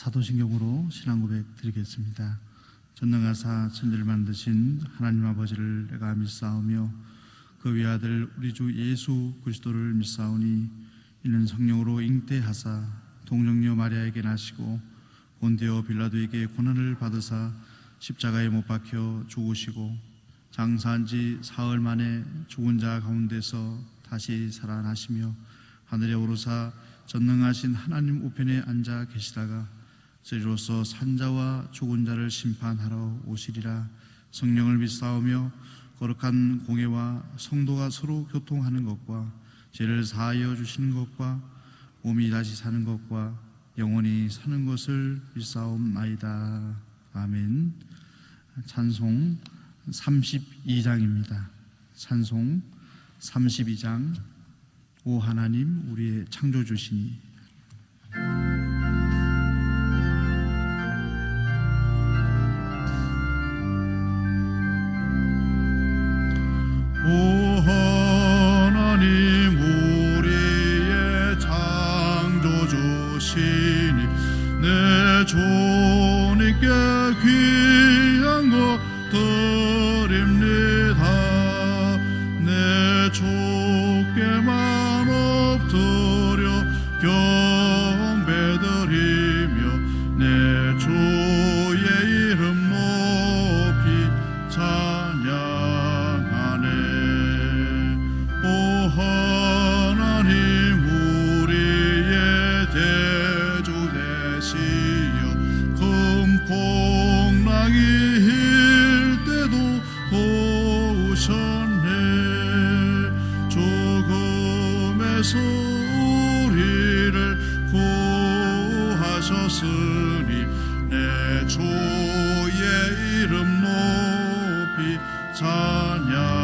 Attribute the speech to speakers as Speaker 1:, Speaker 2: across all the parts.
Speaker 1: 사도신경으로 신앙 고백 드리겠습니다. 전능하사 천지를 만드신 하나님 아버지를 내가 믿사오며 그 외아들 우리 주 예수 그리스도를 믿사오니 이는 성령으로 잉태하사 동정녀 마리아에게 나시고 본디오 빌라도에게 고난을 받으사 십자가에 못 박혀 죽으시고 장사한 지 사흘 만에 죽은 자 가운데서 다시 살아나시며 하늘에 오르사 전능하신 하나님 우편에 앉아 계시다가 저리로서 산자와 죽은 자를 심판하러 오시리라. 성령을 믿사오며 거룩한 공회와 성도가 서로 교통하는 것과 죄를 사하여 주시는 것과 몸이 다시 사는 것과 영원히 사는 것을 믿사옵나이다. 아멘. 찬송 32장입니다. 찬송 32장. 오 하나님 우리의 창조주시니.
Speaker 2: 오 하나님 우리의 창조주시니 내 주님께 귀한 것 드립니다. 내 주께만 엎드려 경배드리며 내 주의 이름 높이 찬양하네. 오 하나님 우리의 대주 되시여 큰 풍랑이 일 때도 도우셨네. 죽음에서 우리를 구하셨으니 내 주의 이름 높이 찬양하네.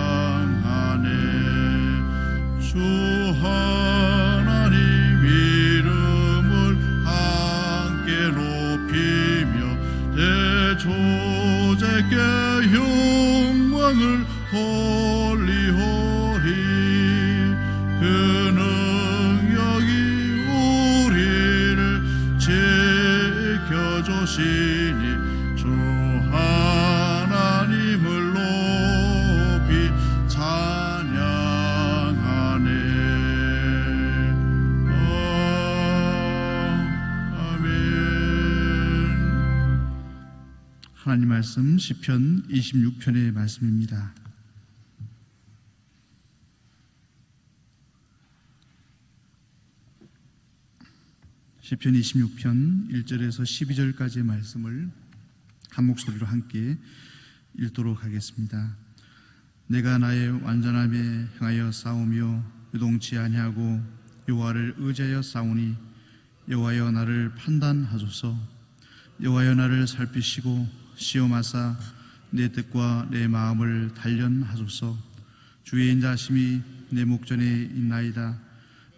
Speaker 2: 주 하나님 이름을 함께 높이며 대조제께 영광을 돌리오리. 그 능력이 우리를 지켜주시니 주 하나님을 높이 찬양하네. 아멘.
Speaker 1: 하나님 말씀 시편 26편의 말씀입니다. 시편 26편 1절에서 12절까지의 말씀을 한 목소리로 함께 읽도록 하겠습니다. 내가 나의 완전함에 행하여 싸우며 유동치 아니하고 여호와를 의지하여 싸우니 여호와여 나를 판단하소서. 여호와여 나를 살피시고 시험하사 내 뜻과 내 마음을 단련하소서. 주의 인자심이 내 목전에 있나이다.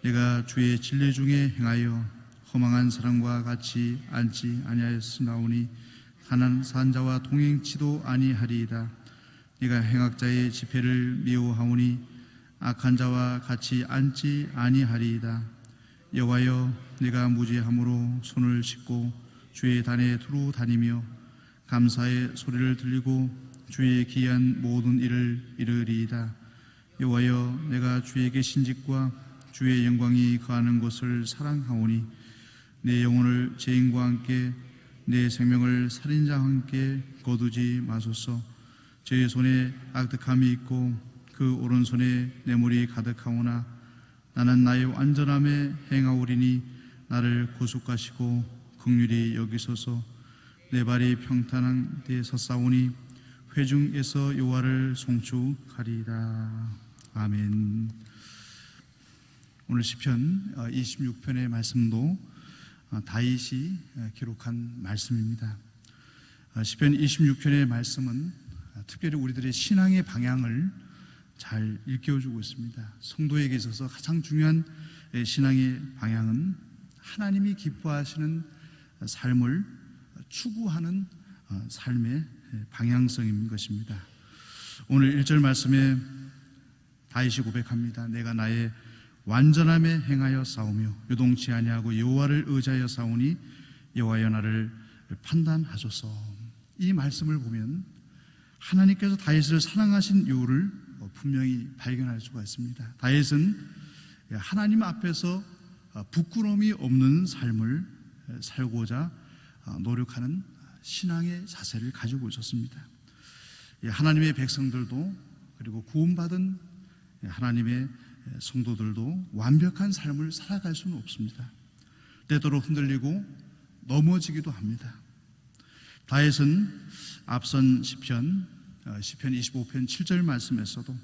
Speaker 1: 내가 주의 진리 중에 행하여 허망한 사람과 같이 앉지 아니하였으나오니 가난한 산자와 동행치도 아니하리이다. 네가 행악자의 지폐를 미워하오니 악한 자와 같이 앉지 아니하리이다. 여호와여 네가 무지함으로 손을 씻고 주의 단에 두루 다니며 감사의 소리를 들리고 주의 기이한 모든 일을 이르리이다. 여호와여 내가 주의 계신 집과 주의 영광이 거하는 곳을 사랑하오니 내 영혼을 죄인과 함께 내 생명을 살인자와 함께 거두지 마소서. 제 손에 악득함이 있고 그 오른손에 뇌물이 가득하오나 나는 나의 완전함에 행하오리니 나를 구속하시고 긍휼히 여기소서. 내 발이 평탄한 데에 섰사오니 회중에서 여호와를 송축하리이다. 아멘. 오늘 시편 26편의 말씀도 다윗이 기록한 말씀입니다. 시편 26편의 말씀은 특별히 우리들의 신앙의 방향을 잘 일깨워주고 있습니다. 성도에게 있어서 가장 중요한 신앙의 방향은 하나님이 기뻐하시는 삶을 추구하는 삶의 방향성인 것입니다. 오늘 1절 말씀에 다윗이 고백합니다. 내가 나의 완전함에 행하여 싸우며 요동치 아니하고 여호와를 의지하여 싸우니 여호와여 나를 판단하소서. 이 말씀을 보면 하나님께서 다윗을 사랑하신 이유를 분명히 발견할 수가 있습니다. 다윗은 하나님 앞에서 부끄러움이 없는 삶을 살고자 노력하는 신앙의 자세를 가지고 있었습니다. 하나님의 백성들도 그리고 구원받은 하나님의 성도들도 완벽한 삶을 살아갈 수는 없습니다. 때때로 흔들리고 넘어지기도 합니다. 다윗은 앞선 시편 25편 7절 말씀에서도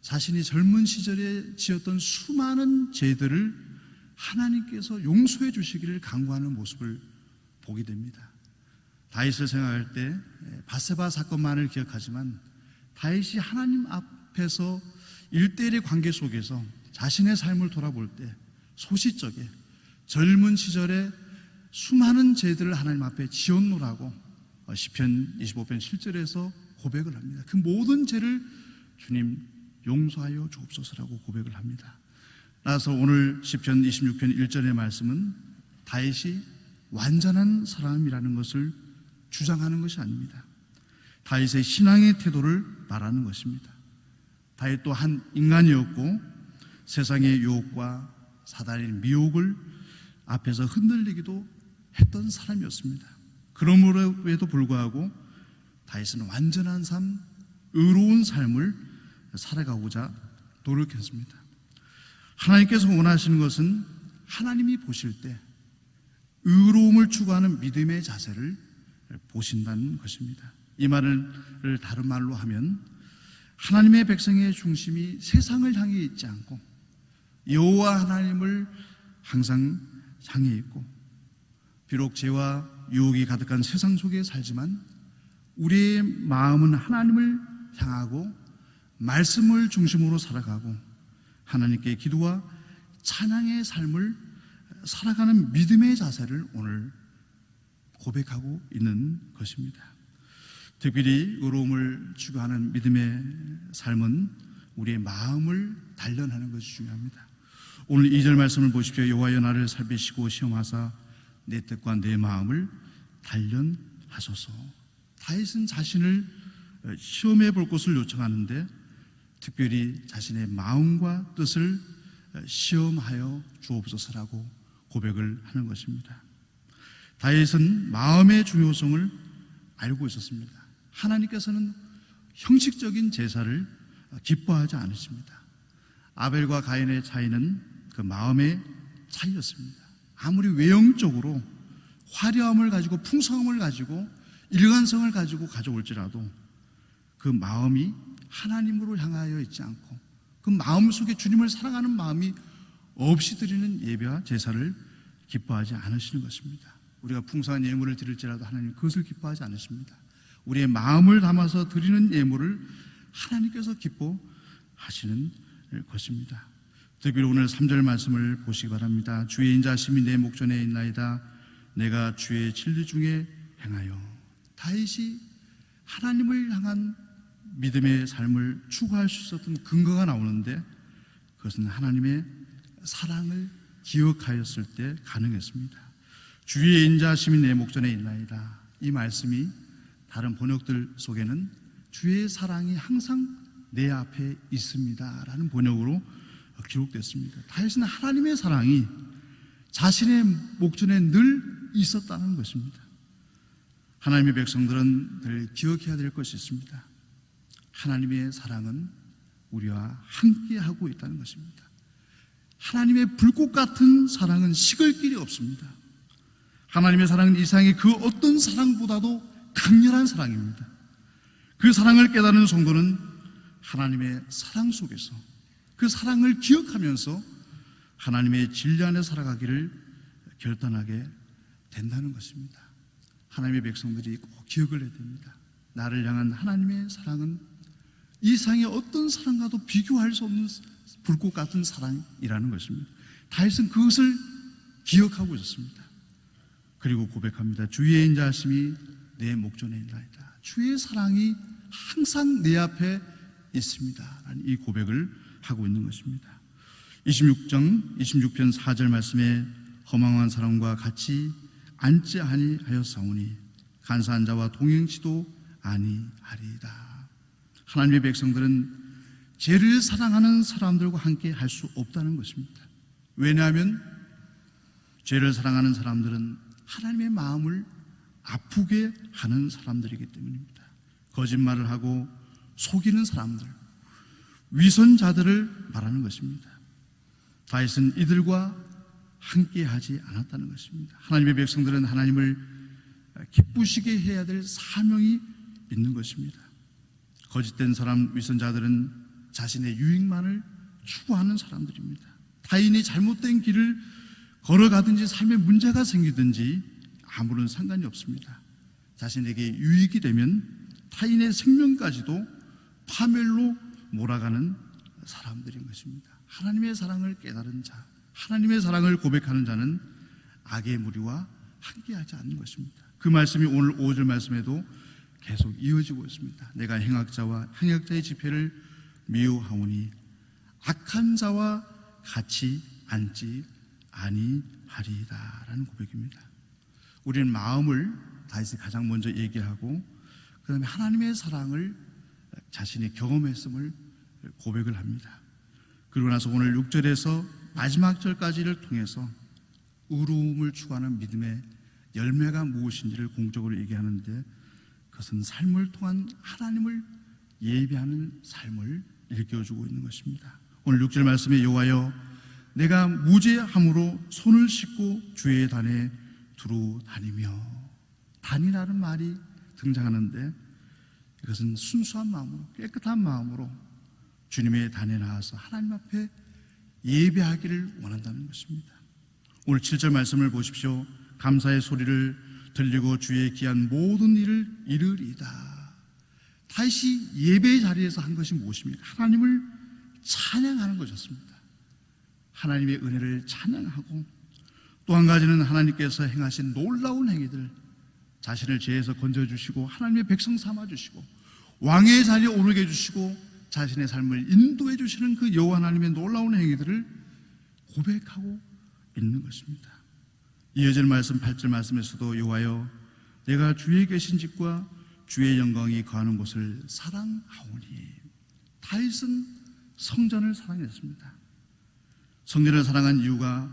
Speaker 1: 자신이 젊은 시절에 지었던 수많은 죄들을 하나님께서 용서해 주시기를 간구하는 모습을 보게 됩니다. 다윗을 생각할 때 밧세바 사건만을 기억하지만 다윗이 하나님 앞에서 일대일의 관계 속에서 자신의 삶을 돌아볼 때 소시적에 젊은 시절에 수많은 죄들을 하나님 앞에 지었노라고 시편 25편 7절에서 고백을 합니다. 그 모든 죄를 주님 용서하여 주옵소서라고 고백을 합니다. 따라서 오늘 시편 26편 1절의 말씀은 다윗이 완전한 사람이라는 것을 주장하는 것이 아닙니다. 다윗의 신앙의 태도를 말하는 것입니다. 다윗도 한 인간이었고 세상의 유혹과 사단의 미혹을 앞에서 흔들리기도 했던 사람이었습니다. 그럼에도 불구하고 다윗은 완전한 삶, 의로운 삶을 살아가고자 노력했습니다. 하나님께서 원하시는 것은 하나님이 보실 때 의로움을 추구하는 믿음의 자세를 보신다는 것입니다. 이 말을 다른 말로 하면 하나님의 백성의 중심이 세상을 향해 있지 않고 여호와 하나님을 항상 향해 있고, 비록 죄와 유혹이 가득한 세상 속에 살지만 우리의 마음은 하나님을 향하고 말씀을 중심으로 살아가고 하나님께 기도와 찬양의 삶을 살아가는 믿음의 자세를 오늘 고백하고 있는 것입니다. 특별히 의로움을 추구하는 믿음의 삶은 우리의 마음을 단련하는 것이 중요합니다. 오늘 2절 말씀을 보십시오. 여호와여 나를 살피시고 시험하사 내 뜻과 내 마음을 단련하소서. 다윗은 자신을 시험해 볼 것을 요청하는데 특별히 자신의 마음과 뜻을 시험하여 주옵소서라고 고백을 하는 것입니다. 다윗은 마음의 중요성을 알고 있었습니다. 하나님께서는 형식적인 제사를 기뻐하지 않으십니다. 아벨과 가인의 차이는 그 마음의 차이였습니다. 아무리 외형적으로 화려함을 가지고 풍성함을 가지고 일관성을 가지고 가져올지라도 그 마음이 하나님으로 향하여 있지 않고 그 마음 속에 주님을 사랑하는 마음이 없이 드리는 예배와 제사를 기뻐하지 않으시는 것입니다. 우리가 풍성한 예물을 드릴지라도 하나님 그것을 기뻐하지 않으십니다. 우리의 마음을 담아서 드리는 예물을 하나님께서 기뻐하시는 것입니다. 특별히 오늘 3절 말씀을 보시기 바랍니다. 주의 인자심이 내 목전에 있나이다. 내가 주의 진리 중에 행하여. 다윗이 하나님을 향한 믿음의 삶을 추구할 수 있었던 근거가 나오는데 그것은 하나님의 사랑을 기억하였을 때 가능했습니다. 주의 인자심이 내 목전에 있나이다. 이 말씀이 다른 번역들 속에는 주의 사랑이 항상 내 앞에 있습니다 라는 번역으로 기록됐습니다. 다윗은 하나님의 사랑이 자신의 목전에 늘 있었다는 것입니다. 하나님의 백성들은 늘 기억해야 될 것이 있습니다. 하나님의 사랑은 우리와 함께하고 있다는 것입니다. 하나님의 불꽃 같은 사랑은 식을 길이 없습니다. 하나님의 사랑은 이 세상의 그 어떤 사랑보다도 강렬한 사랑입니다. 그 사랑을 깨달은 성도는 하나님의 사랑 속에서 그 사랑을 기억하면서 하나님의 진리 안에 살아가기를 결단하게 된다는 것입니다. 하나님의 백성들이 꼭 기억을 해야 됩니다. 나를 향한 하나님의 사랑은 이 세상의 어떤 사랑과도 비교할 수 없는 불꽃 같은 사랑이라는 것입니다. 다윗은 그것을 기억하고 있었습니다. 그리고 고백합니다. 주의 인자하심이 내 목전에 있나이다. 주의 사랑이 항상 내 앞에 있습니다 라는 이 고백을 하고 있는 것입니다. 26편 4절 말씀에 허망한 사람과 같이 앉지 아니하였사오니 간사한 자와 동행치도 아니하리이다. 하나님의 백성들은 죄를 사랑하는 사람들과 함께 할 수 없다는 것입니다. 왜냐하면 죄를 사랑하는 사람들은 하나님의 마음을 아프게 하는 사람들이기 때문입니다. 거짓말을 하고 속이는 사람들, 위선자들을 말하는 것입니다. 다윗은 이들과 함께하지 않았다는 것입니다. 하나님의 백성들은 하나님을 기쁘시게 해야 될 사명이 있는 것입니다. 거짓된 사람, 위선자들은 자신의 유익만을 추구하는 사람들입니다. 타인이 잘못된 길을 걸어가든지 삶에 문제가 생기든지 아무런 상관이 없습니다. 자신에게 유익이 되면 타인의 생명까지도 파멸로 몰아가는 사람들인 것입니다. 하나님의 사랑을 깨달은 자, 하나님의 사랑을 고백하는 자는 악의 무리와 함께하지 않는 것입니다. 그 말씀이 오늘 5절 말씀에도 계속 이어지고 있습니다. 내가 행악자의 집회를 미워하오니 악한 자와 같이 앉지 아니하리이다 라는 고백입니다. 우리는 마음을 다윗이 가장 먼저 얘기하고 그 다음에 하나님의 사랑을 자신이 경험했음을 고백을 합니다. 그리고 나서 오늘 6절에서 마지막 절까지를 통해서 의로움을 추구하는 믿음의 열매가 무엇인지를 공적으로 얘기하는데 그것은 삶을 통한 하나님을 예배하는 삶을 일깨워주고 있는 것입니다. 오늘 6절 말씀에 여호와여 내가 무죄함으로 손을 씻고 주의 단에 두루 다니며, 단이라는 말이 등장하는데 이것은 순수한 마음으로, 깨끗한 마음으로 주님의 단에 나와서 하나님 앞에 예배하기를 원한다는 것입니다. 오늘 7절 말씀을 보십시오. 감사의 소리를 들리고 주의 귀한 모든 일을 이르리이다. 다윗이 예배의 자리에서 한 것이 무엇입니까? 하나님을 찬양하는 것이었습니다. 하나님의 은혜를 찬양하고 또 한 가지는 하나님께서 행하신 놀라운 행위들, 자신을 죄에서 건져주시고 하나님의 백성 삼아주시고 왕의 자리에 오르게 해주시고 자신의 삶을 인도해 주시는 그 여호와 하나님의 놀라운 행위들을 고백하고 있는 것입니다. 이어지는 말씀 8절 말씀에서도 여호와여 내가 주의 계신 집과 주의 영광이 거하는 곳을 사랑하오니, 다윗은 성전을 사랑했습니다. 성전을 사랑한 이유가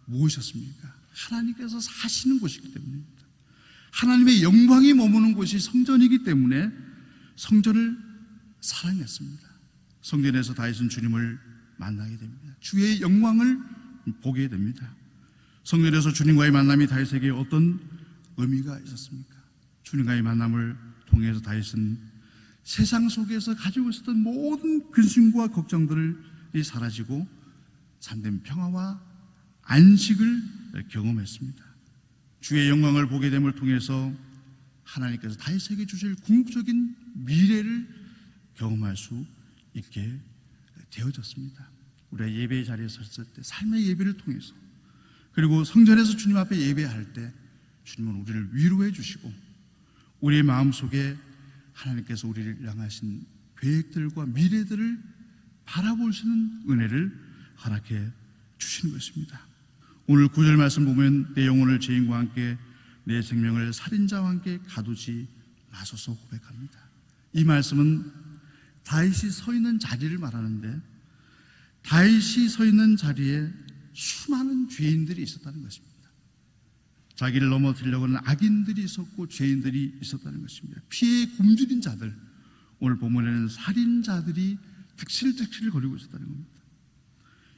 Speaker 1: 무엇이었습니까? 하나님께서 사시는 곳이기 때문입니다. 하나님의 영광이 머무는 곳이 성전이기 때문에 성전을 사랑했습니다. 성전에서 다윗은 주님을 만나게 됩니다. 주의 영광을 보게 됩니다. 성전에서 주님과의 만남이 다윗에게 어떤 의미가 있었습니까? 주님과의 만남을 통해서 다윗은 세상 속에서 가지고 있었던 모든 근심과 걱정들이 사라지고 참된 평화와 안식을 경험했습니다. 주의 영광을 보게 됨을 통해서 하나님께서 다윗에게 주실 궁극적인 미래를 경험할 수 있게 되어졌습니다. 우리가 예배의 자리에 섰을 때 삶의 예배를 통해서, 그리고 성전에서 주님 앞에 예배할 때 주님은 우리를 위로해 주시고 우리의 마음속에 하나님께서 우리를 향하신 계획들과 미래들을 바라볼 수 있는 은혜를 허락해 주시는 것입니다. 오늘 9절 말씀 보면 내 영혼을 죄인과 함께 내 생명을 살인자와 함께 가두지 마소서 고백합니다. 이 말씀은 다윗이 서 있는 자리를 말하는데, 다윗이 서 있는 자리에 수많은 죄인들이 있었다는 것입니다. 자기를 넘어뜨리려고 하는 악인들이 있었고 죄인들이 있었다는 것입니다. 피해 굶주린 자들, 오늘 본문에는 살인자들이 득실득실 거리고 있었다는 겁니다.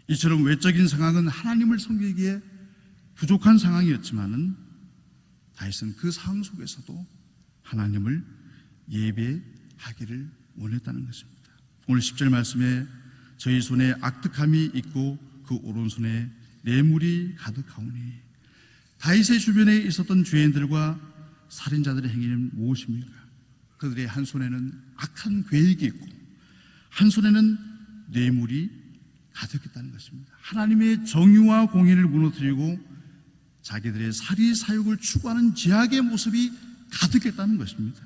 Speaker 1: 이처럼 외적인 상황은 하나님을 섬기기에 부족한 상황이었지만은 다윗은 그 상황 속에서도 하나님을 예배하기를 원했다는 것입니다. 오늘 10절 말씀에 저희 손에 악득함이 있고 그 오른손에 뇌물이 가득하오니, 다윗의 주변에 있었던 죄인들과 살인자들의 행위는 무엇입니까? 그들의 한 손에는 악한 계획이 있고 한 손에는 뇌물이 가득했다는 것입니다. 하나님의 정의와 공의를 무너뜨리고 자기들의 사리 사욕을 추구하는 죄악의 모습이 가득했다는 것입니다.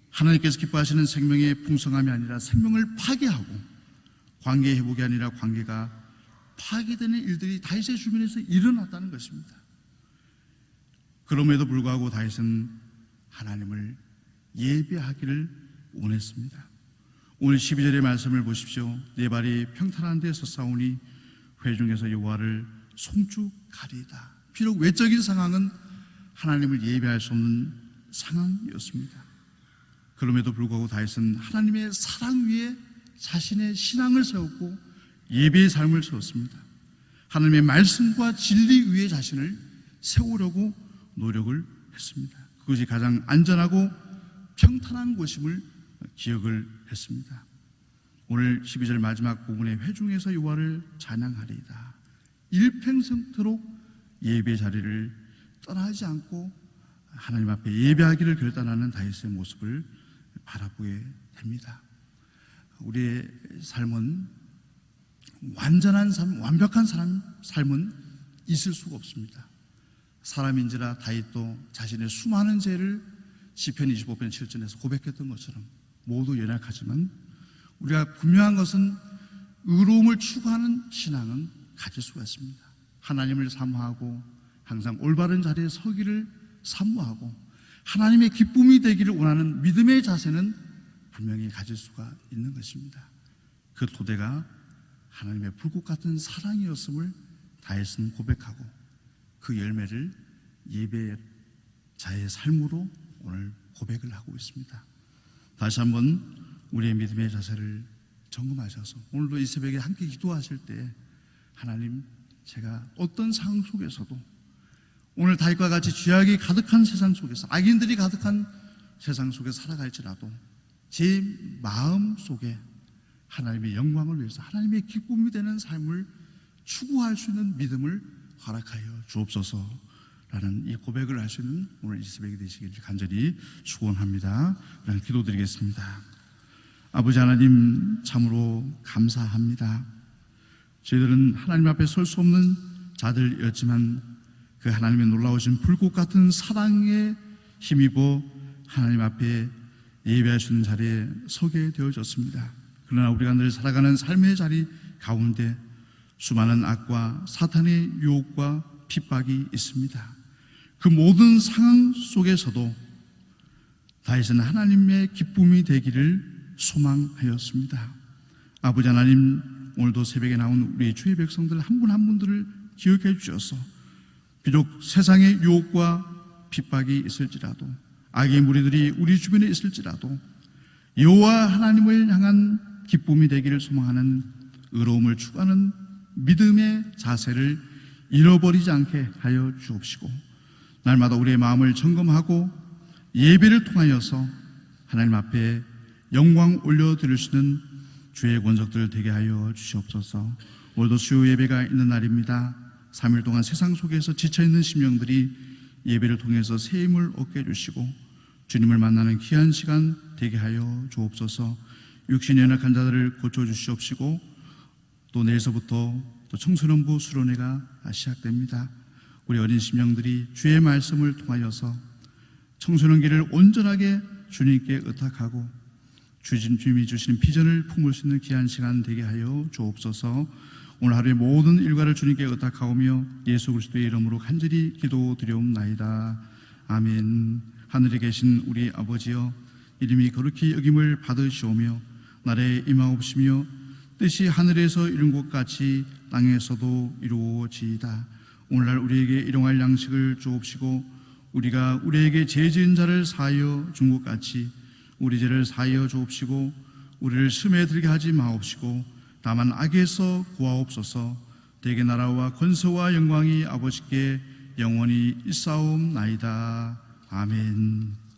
Speaker 1: 하나님께서 기뻐하시는 생명의 풍성함이 아니라 생명을 파괴하고 관계 회복이 아니라 관계가 파괴되는 일들이 다윗의 주변에서 일어났다는 것입니다. 그럼에도 불구하고 다윗은 하나님을 예배하기를 원했습니다. 오늘 12절의 말씀을 보십시오. 내 발이 평탄한 데서 싸우니 회중에서 여호와를 송축하리이다. 비록 외적인 상황은 하나님을 예배할 수 없는 상황이었습니다. 그럼에도 불구하고 다윗은 하나님의 사랑 위에 자신의 신앙을 세웠고 예배의 삶을 세웠습니다. 하나님의 말씀과 진리 위에 자신을 세우려고 노력을 했습니다. 그것이 가장 안전하고 평탄한 곳임을 기억을 했습니다. 오늘 12절 마지막 부분에 회중에서 여호와를 찬양하리이다. 일평생토록 예배 자리를 떠나지 않고 하나님 앞에 예배하기를 결단하는 다윗의 모습을 바라보게 됩니다. 우리의 삶은 완전한 삶, 완벽한 삶은 있을 수가 없습니다. 사람인지라 다윗도 자신의 수많은 죄를 시편 25편 7절에서 고백했던 것처럼 모두 연약하지만 우리가 분명한 것은 의로움을 추구하는 신앙은 가질 수가 있습니다. 하나님을 사모하고 항상 올바른 자리에 서기를 사모하고 하나님의 기쁨이 되기를 원하는 믿음의 자세는 분명히 가질 수가 있는 것입니다. 그 토대가 하나님의 불꽃 같은 사랑이었음을 다윗은 고백하고 그 열매를 예배자의 삶으로 오늘 고백을 하고 있습니다. 다시 한번 우리의 믿음의 자세를 점검하셔서 오늘도 이 새벽에 함께 기도하실 때 하나님, 제가 어떤 상황 속에서도 오늘 다윗과 같이 죄악이 가득한 세상 속에서 악인들이 가득한 세상 속에 살아갈지라도 제 마음 속에 하나님의 영광을 위해서 하나님의 기쁨이 되는 삶을 추구할 수 있는 믿음을 허락하여 주옵소서라는 이 고백을 할 수 있는 오늘 이 새벽이 되시길 간절히 축원합니다. 기도드리겠습니다. 아버지 하나님, 참으로 감사합니다. 저희들은 하나님 앞에 설 수 없는 자들이었지만 그 하나님의 놀라우신 불꽃 같은 사랑에 힘입어 하나님 앞에 예배할 수 있는 자리에 서게 되어졌습니다. 그러나 우리가 늘 살아가는 삶의 자리 가운데 수많은 악과 사탄의 유혹과 핍박이 있습니다. 그 모든 상황 속에서도 다윗은 하나님의 기쁨이 되기를 소망하였습니다. 아버지 하나님, 오늘도 새벽에 나온 우리 주의 백성들 한 분 한 분들을 기억해 주셔서 비록 세상의 유혹과 핍박이 있을지라도 악의 무리들이 우리 주변에 있을지라도 여호와 하나님을 향한 기쁨이 되기를 소망하는 의로움을 추구하는 믿음의 자세를 잃어버리지 않게 하여 주옵시고 날마다 우리의 마음을 점검하고 예배를 통하여서 하나님 앞에 영광 올려드릴 수 있는 주의 권속들 되게 하여 주시옵소서. 오늘도 수요 예배가 있는 날입니다. 3일 동안 세상 속에서 지쳐있는 심령들이 예배를 통해서 새 힘을 얻게 해주시고 주님을 만나는 귀한 시간 되게 하여 주옵소서. 육신의 연약한 자들을 고쳐주시옵시고 또 내일서부터 또 청소년부 수련회가 시작됩니다. 우리 어린 심령들이 주의 말씀을 통하여서 청소년기를 온전하게 주님께 의탁하고 주님이 주시는 비전을 품을 수 있는 귀한 시간 되게 하여 주옵소서. 오늘 하루의 모든 일과를 주님께 의탁하오며 예수 그리스도의 이름으로 간절히 기도드리옵나이다. 아멘. 하늘에 계신 우리 아버지여, 이름이 거룩히 여김을 받으시오며 나라에 임하옵시며 뜻이 하늘에서 이룬 것 같이 땅에서도 이루어지이다. 오늘날 우리에게 일용할 양식을 주옵시고 우리가 우리에게 죄 지은 자를 사하여 준 것 같이 우리 죄를 사하여 주옵시고 우리를 시험에 들게 하지 마옵시고 다만 악에서 구하옵소서. 대개 나라와 권세와 영광이 아버지께 영원히 있사옵나이다. 아멘.